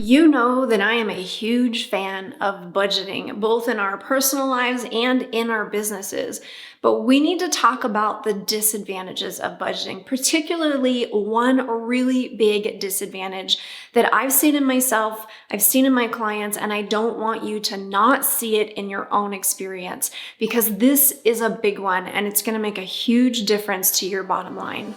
You know that I am a huge fan of budgeting, both in our personal lives and in our businesses. But we need to talk about the disadvantages of budgeting, particularly one really big disadvantage that I've seen in myself, I've seen in my clients, and I don't want you to not see it in your own experience, because this is a big one and it's going to make a huge difference to your bottom line.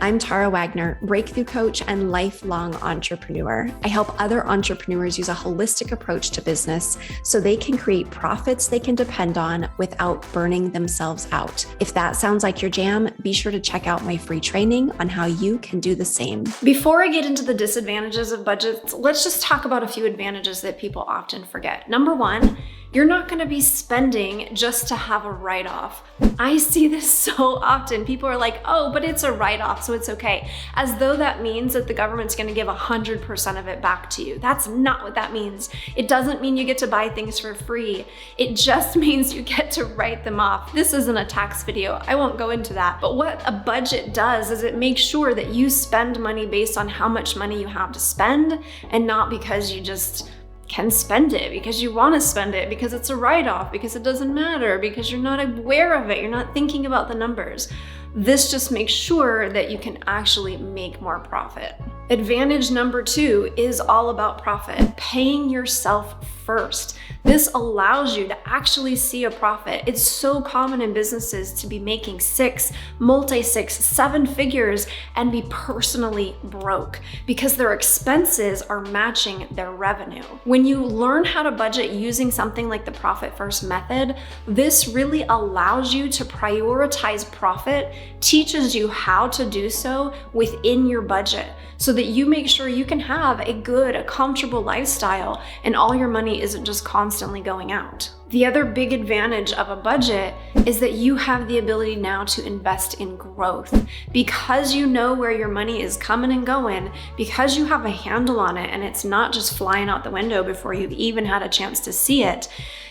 I'm Tara Wagner, breakthrough coach and lifelong entrepreneur. I help other entrepreneurs use a holistic approach to business so they can create profits they can depend on without burning themselves out. If that sounds like your jam, be sure to check out my free training on how you can do the same. Before I get into the disadvantages of budgets, let's just talk about a few advantages that people often forget. Number one, you're not going to be spending just to have a write-off. I see this so often. People are like, oh, but it's a write-off, so it's okay. As though that means that the government's going to give 100% of it back to you. That's not what that means. It doesn't mean you get to buy things for free. It just means you get to write them off. This isn't a tax video. I won't go into that. But what a budget does is it makes sure that you spend money based on how much money you have to spend, and not because you just can spend it because you want to spend it, because it's a write-off, because it doesn't matter, because you're not aware of it, you're not thinking about the numbers. This just makes sure that you can actually make more profit. Advantage number two is all about profit, paying yourself first. This allows you to actually see a profit. It's so common in businesses to be making 6, multi-6, 7 figures and be personally broke because their expenses are matching their revenue. When you learn how to budget using something like the profit first method, this really allows you to prioritize profit, teaches you how to do so within your budget so that you make sure you can have a comfortable lifestyle and all your money isn't just constantly going out. The other big advantage of a budget is that you have the ability now to invest in growth. Because you know where your money is coming and going, because you have a handle on it and it's not just flying out the window before you've even had a chance to see it,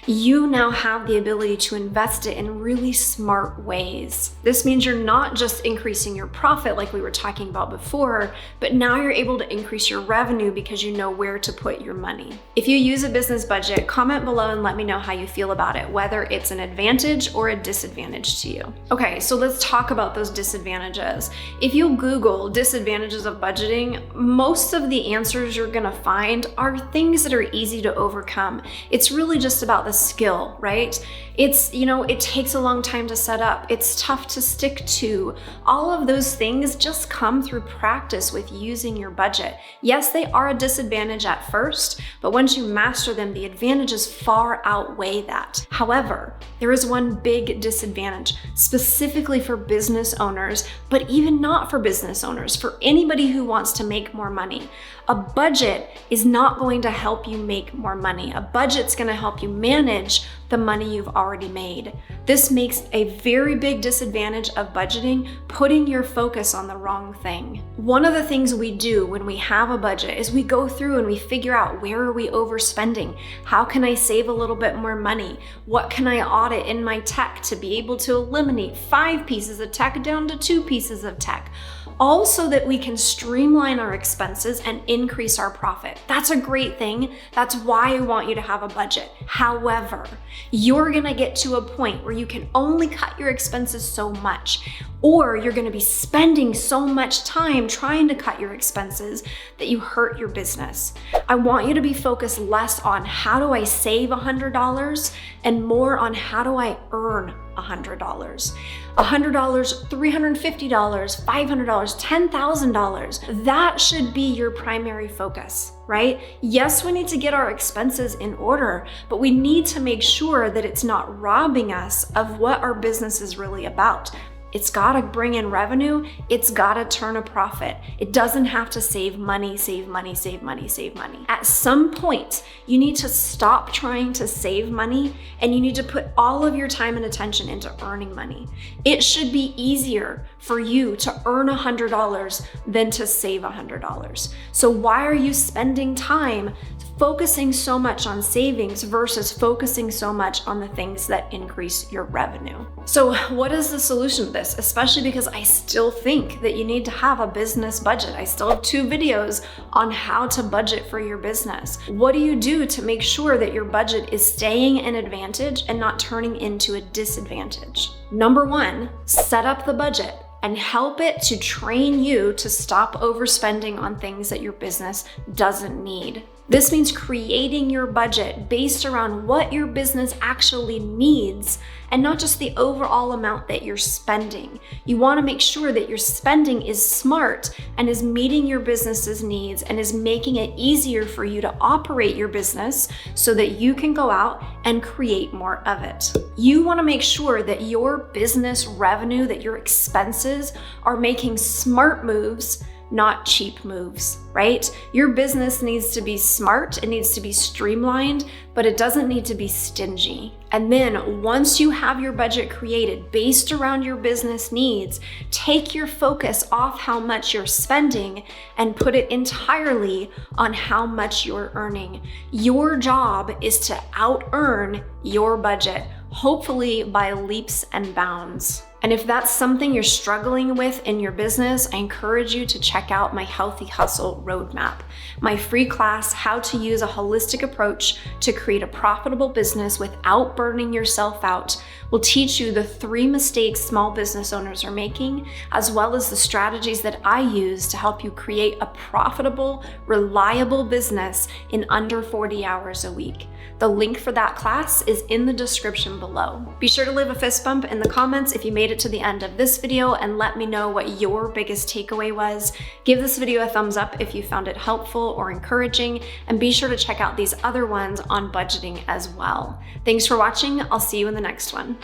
you now have the ability to invest it in really smart ways. This means you're not just increasing your profit like we were talking about before, but now you're able to increase your revenue because you know where to put your money. If you use a business budget, comment below and let me know how you feel about it, whether it's an advantage or a disadvantage to you. Okay, so let's talk about those disadvantages. If you Google disadvantages of budgeting, most of the answers you're gonna find are things that are easy to overcome. It's really just about the skill, right? It takes a long time to set up. It's tough to stick to. All of those things just come through practice with using your budget. Yes, they are a disadvantage at first, but once you master them, the advantages far outweigh that. However, there is one big disadvantage, specifically for business owners, but even not for business owners, for anybody who wants to make more money. A budget is not going to help you make more money. A budget's going to help you manage the money you've already made. This makes a very big disadvantage of budgeting, putting your focus on the wrong thing. One of the things we do when we have a budget is we go through and we figure out, where are we overspending? How can I save a little bit more money? What can I audit in my tech to be able to eliminate 5 pieces of tech down to 2 pieces of tech? All so that we can streamline our expenses and increase our profit. That's a great thing. That's why I want you to have a budget. However, you're gonna get to a point where you can only cut your expenses so much, or you're gonna be spending so much time trying to cut your expenses that you hurt your business. I want you to be focused less on how do I save $100 and more on how do I earn $100. $100, $350, $500, $10,000. That should be your primary focus, right? Yes, we need to get our expenses in order, but we need to make sure that it's not robbing us of what our business is really about. It's gotta bring in revenue. It's gotta turn a profit. It doesn't have to save money, save money, save money, save money. At some point, you need to stop trying to save money and you need to put all of your time and attention into earning money. It should be easier for you to earn $100 than to save $100. So why are you spending time focusing so much on savings versus focusing so much on the things that increase your revenue. So what is the solution to this? Especially because I still think that you need to have a business budget. I still have 2 videos on how to budget for your business. What do you do to make sure that your budget is staying an advantage and not turning into a disadvantage? Number 1, set up the budget and help it to train you to stop overspending on things that your business doesn't need. This means creating your budget based around what your business actually needs and not just the overall amount that you're spending. You want to make sure that your spending is smart and is meeting your business's needs and is making it easier for you to operate your business so that you can go out and create more of it. You want to make sure that your business revenue, that your expenses are making smart moves, not cheap moves, right? Your business needs to be smart, it needs to be streamlined, but it doesn't need to be stingy. And then once you have your budget created based around your business needs, take your focus off how much you're spending and put it entirely on how much you're earning. Your job is to out-earn your budget, hopefully by leaps and bounds. And if that's something you're struggling with in your business, I encourage you to check out my Healthy Hustle Roadmap, my free class, How to Use a Holistic Approach to Create a Profitable Business Without Burning Yourself Out, will teach you the 3 mistakes small business owners are making, as well as the strategies that I use to help you create a profitable, reliable business in under 40 hours a week. The link for that class is in the description below. Be sure to leave a fist bump in the comments if you made it to the end of this video and let me know what your biggest takeaway was. Give this video a thumbs up if you found it helpful or encouraging, and be sure to check out these other ones on budgeting as well. Thanks for watching. I'll see you in the next one.